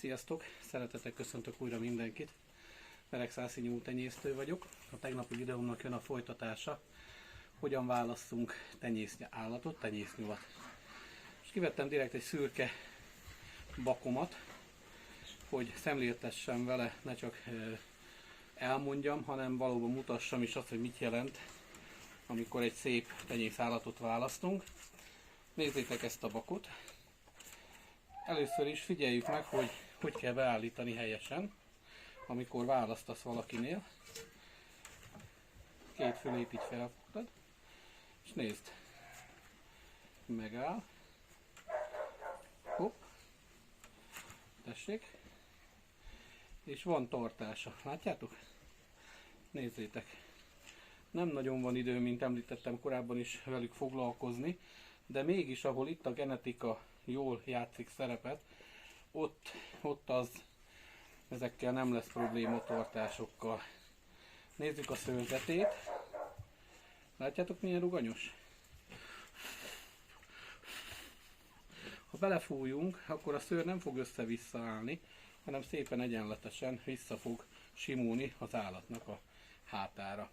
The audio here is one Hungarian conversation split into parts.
Sziasztok! Szeretettel köszöntök újra mindenkit. Veregszászi nyúltenyésztő vagyok. A tegnapi videómnak jön a folytatása. Hogyan válasszunk tenyésznyállatot, tenyésznyulat. És kivettem direkt egy szürke bakomat, hogy szemléltessem vele, ne csak elmondjam, hanem valóban mutassam is azt, hogy mit jelent, amikor egy szép tenyészállatot választunk. Nézzétek ezt a bakot. Először is figyeljük meg, hogy hogy kell beállítani helyesen, amikor választasz valakinél. Két fülét így felfogtad, és nézd, megáll, hopp, tessék, és van tartása, látjátok? Nézzétek, nem nagyon van idő, mint említettem korábban is velük foglalkozni, de mégis, ahol itt a genetika jól játszik szerepet, ott az ezekkel nem lesz probléma tartásokkal. Nézzük a szőrzetét. Látjátok, milyen ruganyos? Ha belefújunk, akkor a szőr nem fog össze-vissza állni, hanem szépen egyenletesen vissza fog simulni az állatnak a hátára.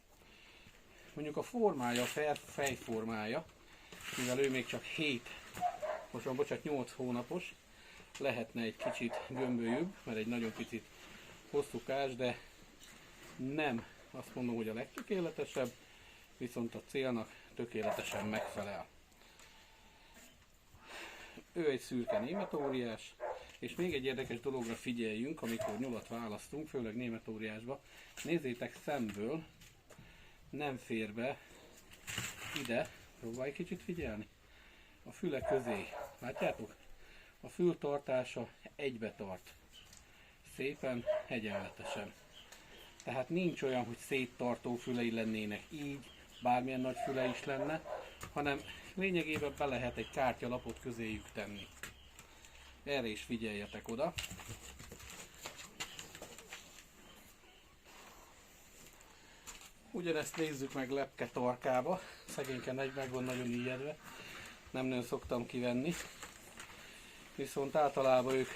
Mondjuk a formája, a fejformája, mivel ő még csak 8 hónapos, lehetne egy kicsit gömbölyűbb, mert egy nagyon picit hosszúkás, de nem azt mondom, hogy a legtökéletesebb, viszont a célnak tökéletesen megfelel. Ő egy szürke németóriás, és még egy érdekes dologra figyeljünk, amikor nyulat választunk, főleg németóriásba. Nézzétek, szemből nem fér be ide, próbálj kicsit figyelni, a füle közé. Látjátok? A fül tartása egybe tart. Szépen, egyenletesen. Tehát nincs olyan, hogy széttartó fülei lennének így, bármilyen nagy füle is lenne, hanem lényegében be lehet egy kártyalapot közéjük tenni. Erre is figyeljetek oda. Ugyanezt nézzük meg lepke torkába. Szegényke meg van nagyon ijedve. Nem nagyon szoktam kivenni. Viszont általában ők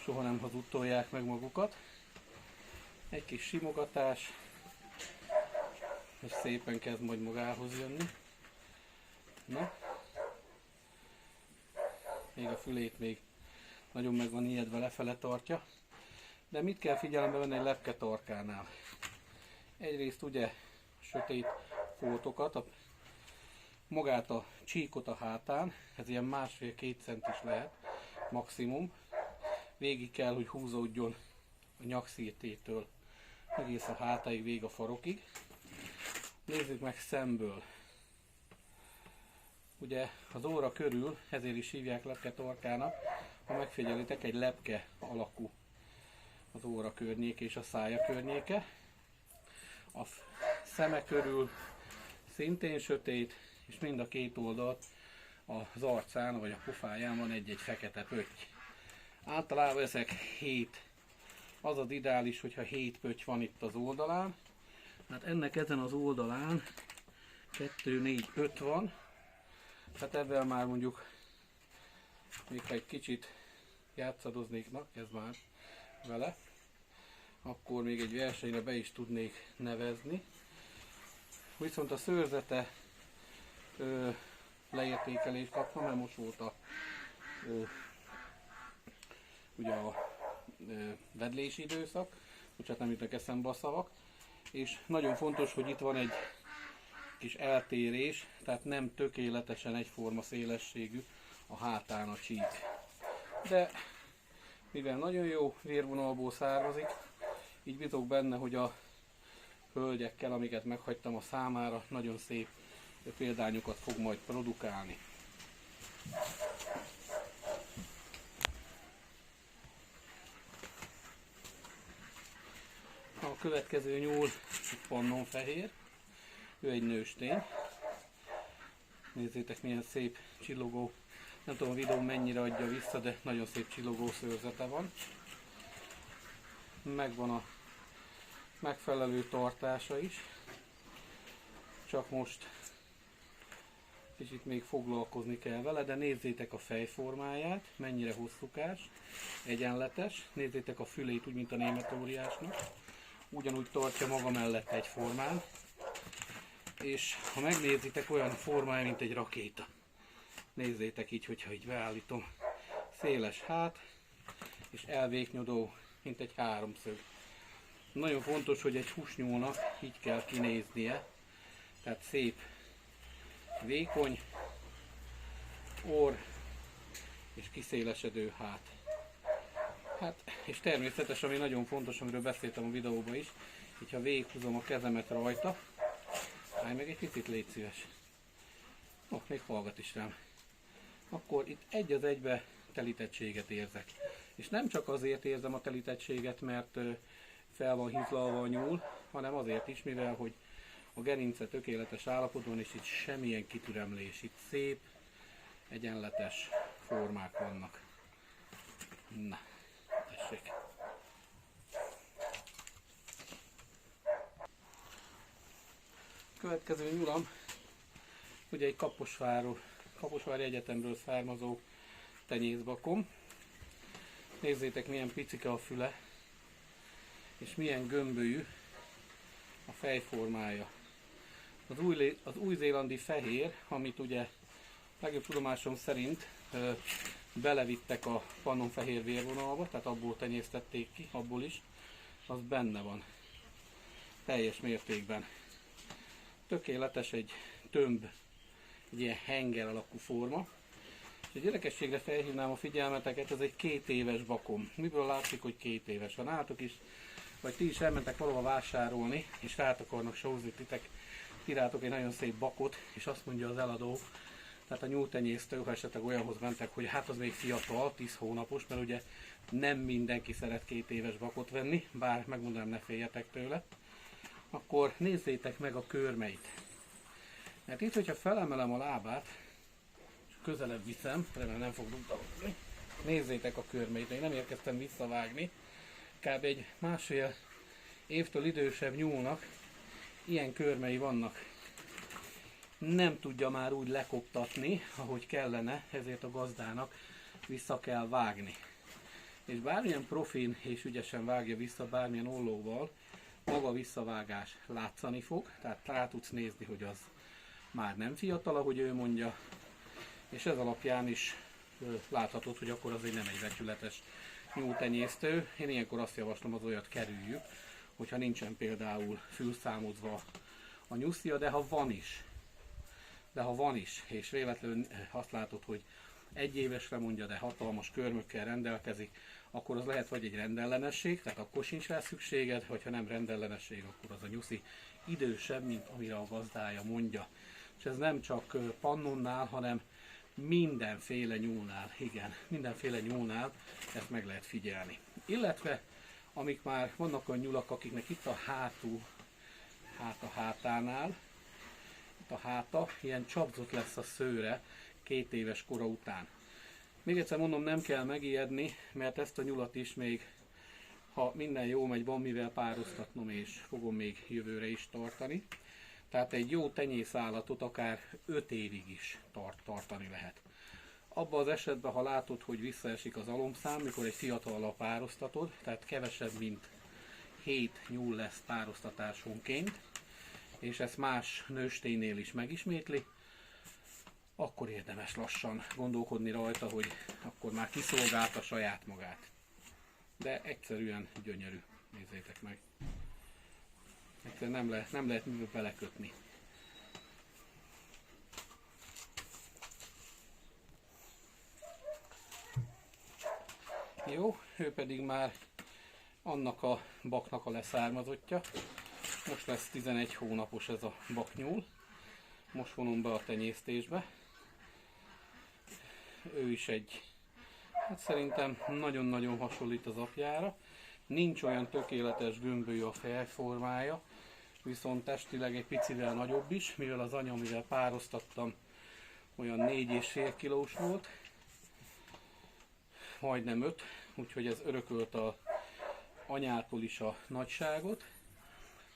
soha nem hazudtolják meg magukat. Egy kis simogatás, és szépen kezd majd magához jönni. Na, még a fülét még nagyon meg van ijedve, lefele tartja. De mit kell figyelembe venni egy lepke torkánál? Egyrészt ugye sötét foltokat, magát a csíkot a hátán, ez ilyen 1,5-2 centis lehet maximum. Végig kell, hogy húzódjon a nyakszírtétől egész a hátáig, végig a farokig. Nézzük meg szemből. Ugye az óra körül, ezért is hívják lepke torkának, ha megfigyelitek, egy lepke alakú az óra környéke és a szája környéke. A szeme körül szintén sötét, és mind a két oldalt az arcán vagy a pofáján van egy-egy fekete pötty. Általában ezek 7. Az az ideális, hogyha 7 pötty van itt az oldalán. Hát ennek ezen az oldalán 2, 4, 5 van. Tehát ebben már mondjuk, még ha egy kicsit játszadoznék, na ez már vele, akkor még egy versenyre be is tudnék nevezni. Viszont a szőrzete leértékelést kapna, mert most volt ugye a vedlési időszak, bocsánat, nem jutnak eszembe a szavak, és nagyon fontos, hogy itt van egy kis eltérés, tehát nem tökéletesen egyforma szélességű a hátán a csík. De mivel nagyon jó vérvonalból származik, így bízok benne, hogy a hölgyekkel, amiket meghagytam a számára, nagyon szép példányokat fog majd produkálni. A következő nyúl pannonfehér, ő egy nőstény. Nézzétek, milyen szép csillogó, nem tudom a videó mennyire adja vissza, de nagyon szép csillogó szőrzete van. Megvan a megfelelő tartása is, csak most Kicsit még foglalkozni kell vele, de nézzétek a fejformáját, mennyire hosszúkás, egyenletes. Nézzétek a fülét úgy, mint a német óriásnak. Ugyanúgy tartja maga mellett egyformán. És ha megnézitek, olyan formája, mint egy rakéta. Nézzétek így, hogyha így beállítom. Széles hát, és elvéknyodó, mint egy háromszög. Nagyon fontos, hogy egy húsnyúlnak így kell kinéznie. Tehát szép, vékony orr és kiszélesedő hát. És természetes, ami nagyon fontos, amiről beszéltem a videóban is, hogyha végighúzom a kezemet rajta, állj meg egy picit, légy szíves. Még hallgat is rám. Akkor itt egy az egybe telítettséget érzek. És nem csak azért érzem a telítettséget, mert fel van hizlalva a nyúl, hanem azért is, mivel hogy a gerince tökéletes állapotban, és itt semmilyen kitüremlés, itt szép, egyenletes formák vannak. Na, tessék. Következő nyulam, ugye egy Kaposvári Egyetemről származó tenyészbakom. Nézzétek, milyen picike a füle, és milyen gömbölyű a fejformája. Az új-zélandi fehér, amit ugye legjobb tudomásom szerint belevittek a pannonfehér vérvonalba, tehát abból tenyésztették ki, abból is, az benne van. Teljes mértékben. Tökéletes egy tömb, egy ilyen henger alakú forma. És egy érdekességre felhívnám a figyelmeteket, ez egy 2 éves bakom. Miből látszik, hogy 2 éves? Ha nálatok is, vagy ti is elmentek valahova vásárolni, és rát akarnak sózni tirátok egy nagyon szép bakot, és azt mondja az eladó, tehát a nyúltenyésztő, ha esetleg olyanhoz mentek, hogy hát az még fiatal, 10 hónapos, mert ugye nem mindenki szeret 2 éves bakot venni, bár megmondanám, ne féljetek tőle, akkor nézzétek meg a körmeit. Mert itt, hogyha felemelem a lábát, és közelebb viszem, remélem nem fog rúgdalogni, nézzétek a körmeit, én nem érkeztem visszavágni, kb. Egy másfél évtől idősebb nyúlnak ilyen körmei vannak. Nem tudja már úgy lekoptatni, ahogy kellene, ezért a gazdának vissza kell vágni. És bármilyen profin és ügyesen vágja vissza, bármilyen ollóval, maga visszavágás látszani fog, tehát rá tudsz nézni, hogy az már nem fiatal, ahogy ő mondja, és ez alapján is láthatod, hogy akkor azért nem egy becsületes nyúltenyésztő. Én ilyenkor azt javaslom, az olyat kerüljük, hogyha nincsen például fülszámozva a nyuszia, de ha van is, és véletlenül azt látod, hogy 1 évesre mondja, de hatalmas körmökkel rendelkezik, akkor az lehet vagy egy rendellenesség, tehát akkor sincs rá szükséged, vagy ha nem rendellenesség, akkor az a nyuszi idősebb, mint amire a gazdája mondja. És ez nem csak pannonnál, hanem mindenféle nyúlnál, igen, mindenféle nyúlnál ezt meg lehet figyelni. Illetve, amik már vannak a nyulak, akiknek itt a hátánál, itt a háta, ilyen csapzott lesz a szőre 2 éves kora után. Még egyszer mondom, nem kell megijedni, mert ezt a nyulat is még, ha minden jó megy, van mivel pároztatnom, és fogom még jövőre is tartani. Tehát egy jó tenyészállatot akár 5 évig is tartani lehet. Abban az esetben, ha látod, hogy visszaesik az alomszám, mikor egy fiatallal pároztatod, tehát kevesebb, mint 7 nyúl lesz pároztatásonként, és ezt más nősténynél is megismétli, akkor érdemes lassan gondolkodni rajta, hogy akkor már kiszolgálta saját magát. De egyszerűen gyönyörű, nézzétek meg. Egyszerűen nem lehet mivel belekötni. Jó, ő pedig már annak a baknak a leszármazottja. Most lesz 11 hónapos ez a baknyúl. Most vonom be a tenyésztésbe. Ő is hát szerintem nagyon-nagyon hasonlít az apjára. Nincs olyan tökéletes gömbölyű a fejformája, viszont testileg egy picivel nagyobb is, mivel az anya, amivel pároztattam, olyan 4,5 kilós volt, majdnem 5, úgyhogy ez örökölt az anyától is a nagyságot,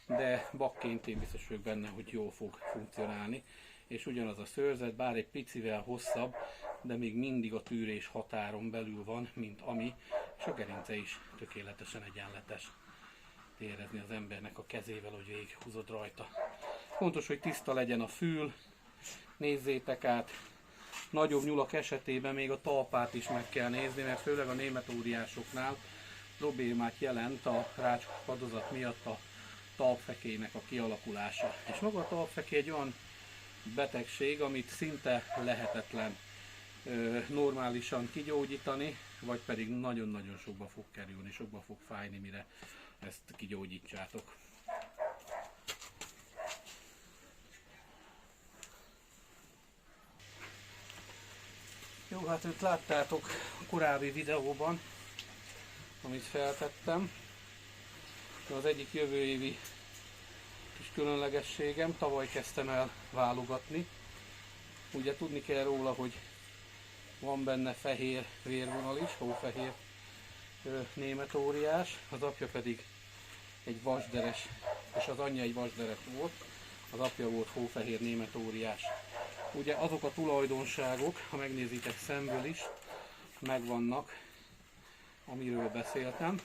de bakként én biztos vagyok benne, hogy jól fog funkcionálni, és ugyanaz a szőrzet, bár egy picivel hosszabb, de még mindig a tűrés határon belül van, mint ami, és a gerince is tökéletesen egyenletes. Érezni az embernek a kezével, hogy végighúzod rajta. Fontos, hogy tiszta legyen a fül, nézzétek át. Nagyobb nyulak esetében még a talpát is meg kell nézni, mert főleg a német óriásoknál problémát jelent a rácspadozat miatt a talpfekélynek a kialakulása. És maga a talpfekély egy olyan betegség, amit szinte lehetetlen normálisan kigyógyítani, vagy pedig nagyon-nagyon sokba fog kerülni, sokba fog fájni, mire ezt kigyógyítsátok. Jó, hát őt láttátok a korábbi videóban, amit feltettem. Az egyik jövő évi kis különlegességem, tavaly kezdtem el válogatni. Ugye tudni kell róla, hogy van benne fehér vérvonal is, hófehér német óriás, az apja pedig egy vasderes, és az anyja egy vasderes volt, az apja volt hófehér német óriás. Ugye azok a tulajdonságok, ha megnézitek szemből is, megvannak, amiről beszéltem.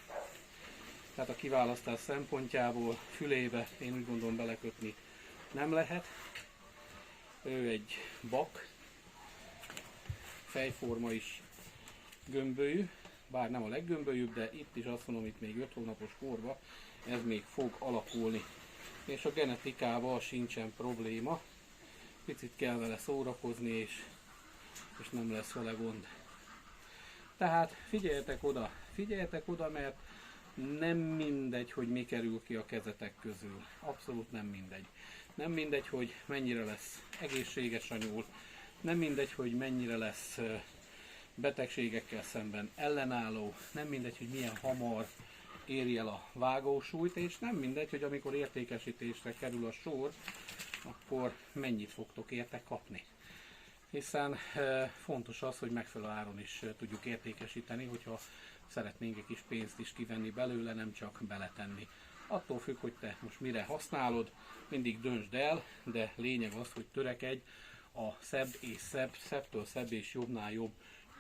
Tehát a kiválasztás szempontjából fülébe én úgy gondolom belekötni nem lehet. Ő egy bak, fejforma is gömbölyű, bár nem a leggömbölyűbb, de itt is azt mondom, itt még 5 hónapos korban ez még fog alakulni. És a genetikával sincsen probléma. Picit kell vele szórakozni, és nem lesz vele gond. Tehát figyeljetek oda, mert nem mindegy, hogy mi kerül ki a kezetek közül. Abszolút nem mindegy. Nem mindegy, hogy mennyire lesz egészséges a nyúl, nem mindegy, hogy mennyire lesz betegségekkel szemben ellenálló, nem mindegy, hogy milyen hamar éri el a vágósúlyt, és nem mindegy, hogy amikor értékesítésre kerül a sor, akkor mennyit fogtok érte kapni. Hiszen fontos az, hogy megfelelő áron is tudjuk értékesíteni, hogyha szeretnénk egy kis pénzt is kivenni belőle, nem csak beletenni. Attól függ, hogy te most mire használod, mindig döntsd el, de lényeg az, hogy törekedj a szebb és szebbtől szebb és jobbnál jobb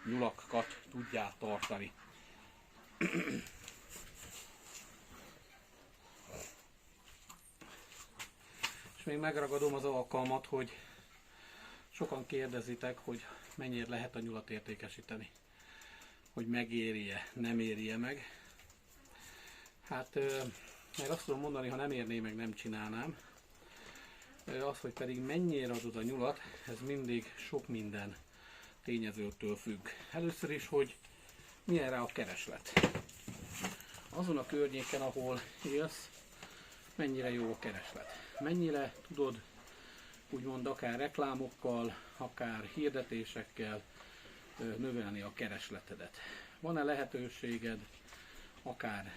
nyulakat tudjál tartani. És még megragadom az alkalmat, hogy sokan kérdezitek, hogy mennyire lehet a nyulat értékesíteni. Hogy megéri-e, nem éri-e meg. Hát meg azt tudom mondani, ha nem érné meg, nem csinálnám. Az, hogy pedig mennyire adod a nyulat, ez mindig sok minden tényezőtől függ. Először is, hogy milyen rá a kereslet. Azon a környéken, ahol élsz, mennyire jó a kereslet. Mennyire tudod úgymond akár reklámokkal, akár hirdetésekkel növelni a keresletedet. Van-e lehetőséged akár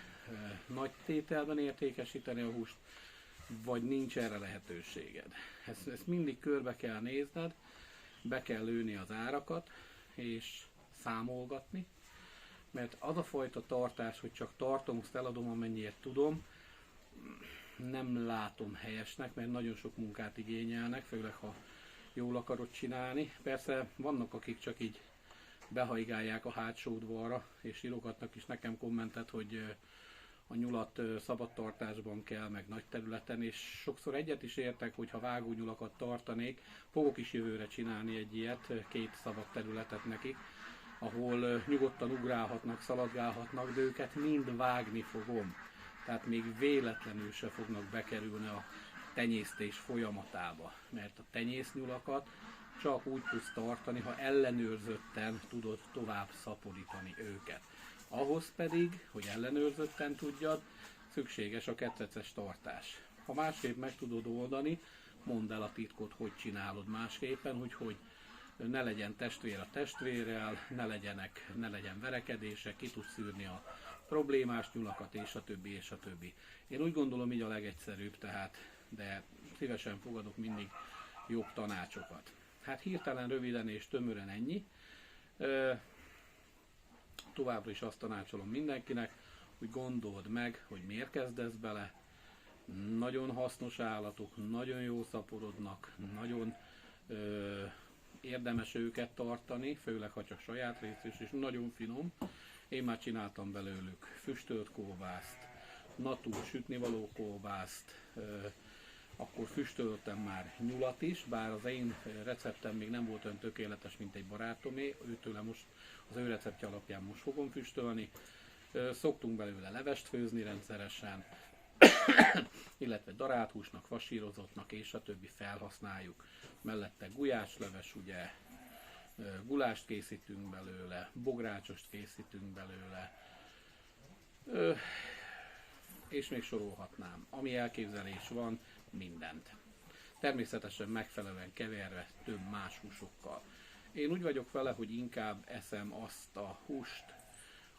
nagy tételben értékesíteni a húst, vagy nincs erre lehetőséged. Ezt mindig körbe kell nézned, be kell lőni az árakat, és számolgatni, mert az a fajta tartás, hogy csak tartom, azt eladom, amennyiért tudom, nem látom helyesnek, mert nagyon sok munkát igényelnek, főleg ha jól akarod csinálni. Persze vannak, akik csak így behajgálják a hátsó udvarra, és írogatnak is nekem kommentet, hogy a nyulat szabadtartásban kell, meg nagy területen, és sokszor egyet is értek, hogy ha vágónyulakat tartanék, fogok is jövőre csinálni egy ilyet, 2 szabad területet nekik, ahol nyugodtan ugrálhatnak, szaladgálhatnak, de őket mind vágni fogom. Tehát még véletlenül se fognak bekerülni a tenyésztés folyamatába, mert a tenyésznyulakat csak úgy tudsz tartani, ha ellenőrzötten tudod tovább szaporítani őket. Ahhoz pedig, hogy ellenőrzötten tudjad, szükséges a ketreces tartás. Ha másképp meg tudod oldani, mondd el a titkot, hogy csinálod másképpen, hogy ne legyen testvér a testvérrel, ne legyen verekedések, ki tudsz szűrni a problémás nyulakat, és a többi, és a többi. Én úgy gondolom, így a legegyszerűbb, de szívesen fogadok mindig jobb tanácsokat. Hát hirtelen, röviden és tömören ennyi. Továbbra is azt tanácsolom mindenkinek, hogy gondold meg, hogy miért kezdesz bele. Nagyon hasznos állatok, nagyon jó szaporodnak, nagyon Érdemes őket tartani, főleg ha csak saját rész és nagyon finom. Én már csináltam belőlük füstölt kolbászt, natúr sütnivaló kolbászt, akkor füstöltem már nyulat is, bár az én receptem még nem volt olyan tökéletes, mint egy barátomé, őtőle most az ő receptje alapján most fogom füstölni. Szoktunk belőle levest főzni rendszeresen, illetve darált húsnak, fasírozottnak és a többi felhasználjuk. Mellette gulyásleves, ugye, gulást készítünk belőle, bográcsost készítünk belőle, és még sorolhatnám. Ami elképzelés van, mindent. Természetesen megfelelően keverve több más húsokkal. Én úgy vagyok vele, hogy inkább eszem azt a húst,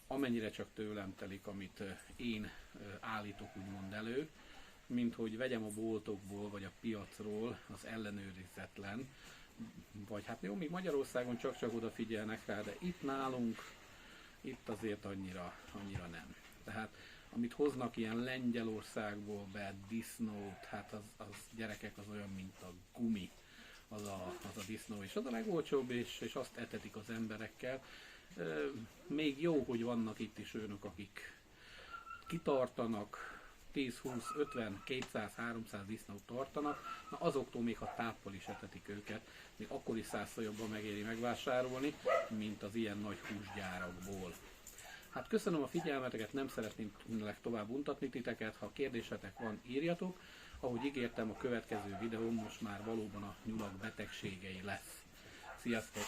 amennyire csak tőlem telik, amit én állítok úgymond elő, mint hogy vegyem a boltokból vagy a piacról az ellenőrizetlen, vagy hát jó, még Magyarországon csak odafigyelnek rá, de itt nálunk, itt azért annyira nem. Tehát amit hoznak ilyen Lengyelországból be, disznót, hát az gyerekek, az olyan, mint a gumi, az a disznó, és az a legolcsóbb, és azt etetik az emberekkel. Még jó, hogy vannak itt is olyanok, akik kitartanak, 10, 20, 50, 200, 300 disznót tartanak, na azoktól még ha táppal is etetik őket, még akkor is 100-szor jobban megéri megvásárolni, mint az ilyen nagy húsgyárakból. Hát köszönöm a figyelmeteket, nem szeretném tovább untatni titeket, ha kérdésetek van, írjatok. Ahogy ígértem, a következő videóm most már valóban a nyulak betegségei lesz. Sziasztok!